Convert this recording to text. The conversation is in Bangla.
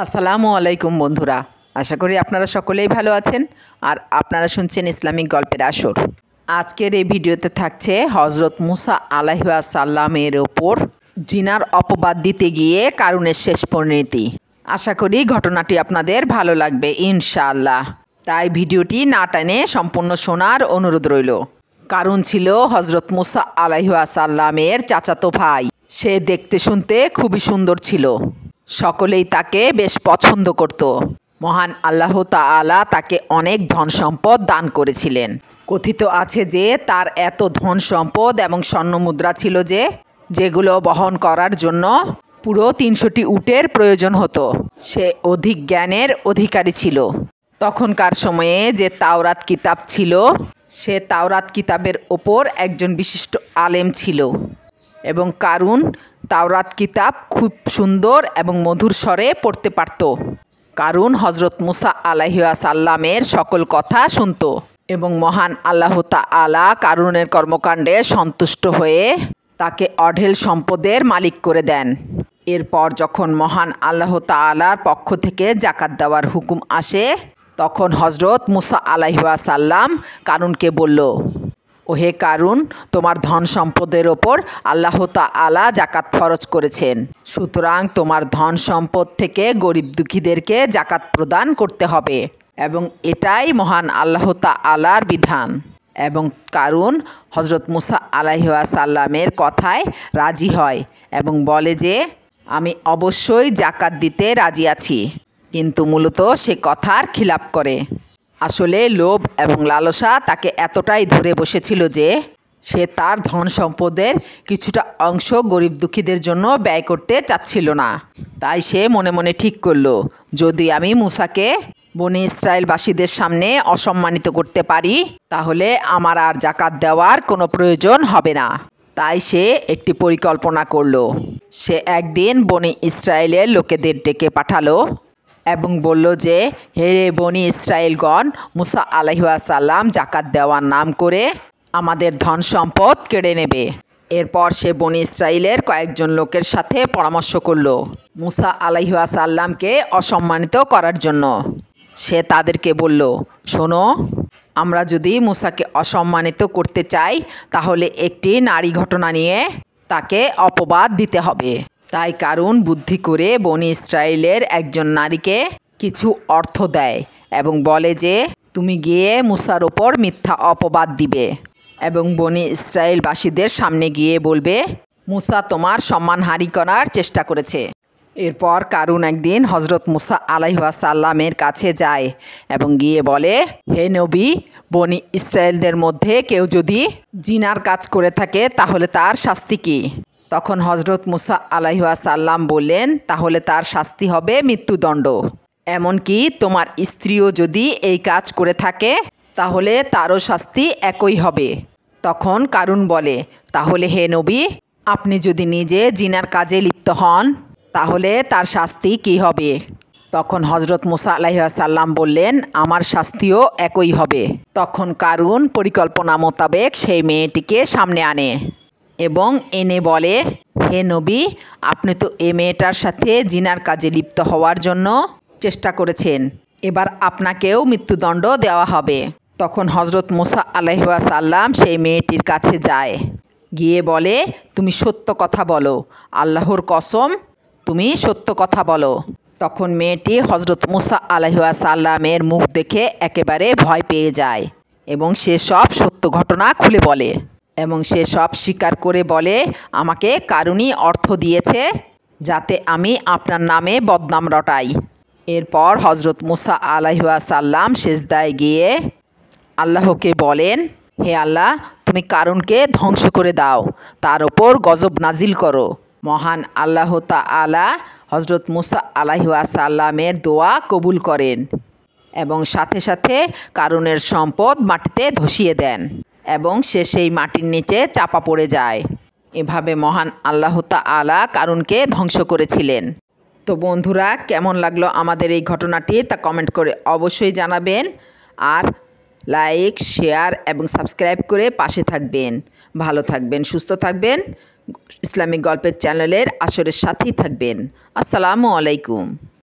আসসালামু আলাইকুম বন্ধুরা, আশা করি আপনারা সকলেই ভালো আছেন আর আপনারা শুনছেন ইসলামিক গল্পের আসর। আজকের এই ভিডিওতে থাকছে হজরত মুসা আলাইহিস সালামের ওপর জিনার অপবাদ দিতে গিয়ে কারুনের শেষ পরিণতি। আশা করি ঘটনাটি আপনাদের ভালো লাগবে ইনশাআল্লাহ। তাই ভিডিওটি না টেনে সম্পূর্ণ শোনার অনুরোধ রইল। কারুন ছিল হজরত মুসা আলাইহিস সালামের চাচাতো ভাই। সে দেখতে শুনতে খুবই সুন্দর ছিল। সকলেই তাকে বেশ পছন্দ করত। মহান আল্লাহ তাআলা তাকে অনেক ধন সম্পদ দান করেছিলেন। কথিত আছে যে তার এত ধন সম্পদ এবং স্বর্ণমুদ্রা ছিল যেগুলো বহন করার জন্য পুরো ৩০০টি উটের প্রয়োজন হতো। সে অধিক জ্ঞানের অধিকারী ছিল। তখনকার সময়ে যে তাওরাত কিতাব ছিল, সে তাওরাত কিতাবের ওপর একজন বিশিষ্ট আলেম ছিল এবং কারুন তাওরাত কিতাব খুব সুন্দর এবং মধুর স্বরে পড়তে পারত। কারুন হজরত মুসা আলাইহিস সালামের সকল কথা শুনত এবং মহান আল্লাহ তাআলা কারুনের কর্মকাণ্ডে সন্তুষ্ট হয়ে তাকে অঢেল সম্পদের মালিক করে দেন। এরপর যখন মহান আল্লাহ তাআলার পক্ষ থেকে যাকাত দেওয়ার হুকুম আসে, তখন হজরত মুসা আলাইহিস সালাম কারুনকে বলল, ওহে কারুন, তোমার ধন সম্পদের ওপর আল্লাহ তাআলা যাকাত ফরজ করেছেন, সুতরাং তোমার ধন সম্পদ থেকে গরিব দুঃখীদেরকে যাকাত প্রদান করতে হবে এবং এটাই মহান আল্লাহ তাআলার বিধান। এবং কারুন হজরত মুসা আলাইহিস সালামের কথায় রাজি হয় এবং বলে যে, আমি অবশ্যই যাকাত দিতে রাজি আছি, কিন্তু মূলত সে কথার খিলাফ করে। আসলে লোভ এবং লালসা তাকে এতটাই ধরে বসেছিল যে সে তার ধন সম্পদের কিছুটা অংশ গরিব দুঃখীদের জন্য ব্যয় করতে চাচ্ছিল না। তাই সে মনে মনে ঠিক করলো, যদি আমি মুসাকে বনি ইসরায়েলবাসীদের সামনে অসম্মানিত করতে পারি, তাহলে আমার আর যাকাত দেওয়ার কোনো প্রয়োজন হবে না। তাই সে একটি পরিকল্পনা করলো। সে একদিন বনি ইসরায়েলের লোকেদের ডেকে পাঠালো এবং বলল যে, হে রে বনি ইসরায়েলগণ, মুসা আলাইহিস সালাম যাকাত দেওয়ার নাম করে আমাদের ধন সম্পদ কেড়ে নেবে। এরপর সে বনি ইসরায়েলের কয়েকজন লোকের সাথে পরামর্শ করল মুসা আলাইহিস সালামকে অসম্মানিত করার জন্য। সে তাদেরকে বলল, শোনো, আমরা যদি মুসাকে অসম্মানিত করতে চাই, তাহলে একটি নারী ঘটনা নিয়ে তাকে অপবাদ দিতে হবে। তাই কারুন বুদ্ধি করে বনি ইসরায়েলের একজন নারীকে কিছু অর্থ দেয় এবং বলে যে, তুমি গিয়ে মুসার ওপর মিথ্যা অপবাদ দিবে এবং বনি ইসরায়েলবাসীদের সামনে গিয়ে বলবে, মুসা তোমার সম্মানহানি করার চেষ্টা করেছে। এরপর কারুন একদিন হজরত মুসা আলাইহিস সালামের কাছে যায় এবং গিয়ে বলে, হে নবী, বনি ইসরায়েলদের মধ্যে কেউ যদি জিনার কাজ করে থাকে, তাহলে তার শাস্তি কী? তখন হজরত মুসা আলাইহিস সালাম বললেন, তাহলে তার শাস্তি হবে মৃত্যুদণ্ড। এমনকি তোমার স্ত্রীও যদি এই কাজ করে থাকে, তাহলে তারও শাস্তি একই হবে। তখন কারুন বলে, তাহলে হে নবী, আপনি যদি নিজে জিনার কাজে লিপ্ত হন, তাহলে তার শাস্তি কী হবে? তখন হজরত মুসা আলাইহিস সালাম বললেন, আমার শাস্তিও একই হবে। তখন কারুন পরিকল্পনা মোতাবেক সেই মেয়েটিকে সামনে আনে এবং এনে বলে, হে নবী, আপনি তো এ মেয়েটার সাথে জিনার কাজে লিপ্ত হওয়ার জন্য চেষ্টা করেছেন, এবার আপনাকেও মৃত্যুদণ্ড দেওয়া হবে। তখন হজরত মুসা আলাইহিস সালাম সেই মেয়েটির কাছে যায়, গিয়ে বলে, তুমি সত্য কথা বলো, আল্লাহর কসম, তুমি সত্য কথা বলো। তখন মেয়েটি হজরত মুসা আলাইহিস সালামের মুখ দেখে একেবারে ভয় পেয়ে যায় এবং সে সব সত্য ঘটনা খুলে বলে এবং সে সব স্বীকার করে বলে, আমাকে কারুনই অর্থ দিয়েছে যাতে আমি আপনার নামে বদনাম রটাই। এরপর হজরত মুসা আলাইহিস সালাম সিজদায় গিয়ে আল্লাহকে বলেন, হে আল্লাহ, তুমি কারুনকে ধ্বংস করে দাও, তার ওপর গজব নাজিল করো। মহান আল্লাহ তাআলা হজরত মুসা আলাইহিস সালামের দোয়া কবুল করেন এবং সাথে সাথে কারুনের সম্পদ মাটিতে ধসিয়ে দেন এবং সে সেই মাটির নিচে চাপা পড়ে যায়। এভাবে মহান আল্লাহ তাআলা কারুনকে ধ্বংস করেছিলেন। তো বন্ধুরা, কেমন লাগলো আমাদের এই ঘটনাটি তা কমেন্ট করে অবশ্যই জানাবেন আর লাইক, শেয়ার এবং সাবস্ক্রাইব করে পাশে থাকবেন। ভালো থাকবেন, সুস্থ থাকবেন, ইসলামিক গল্পের চ্যানেলের আসরের সাথেই থাকবেন। আসসালামু আলাইকুম।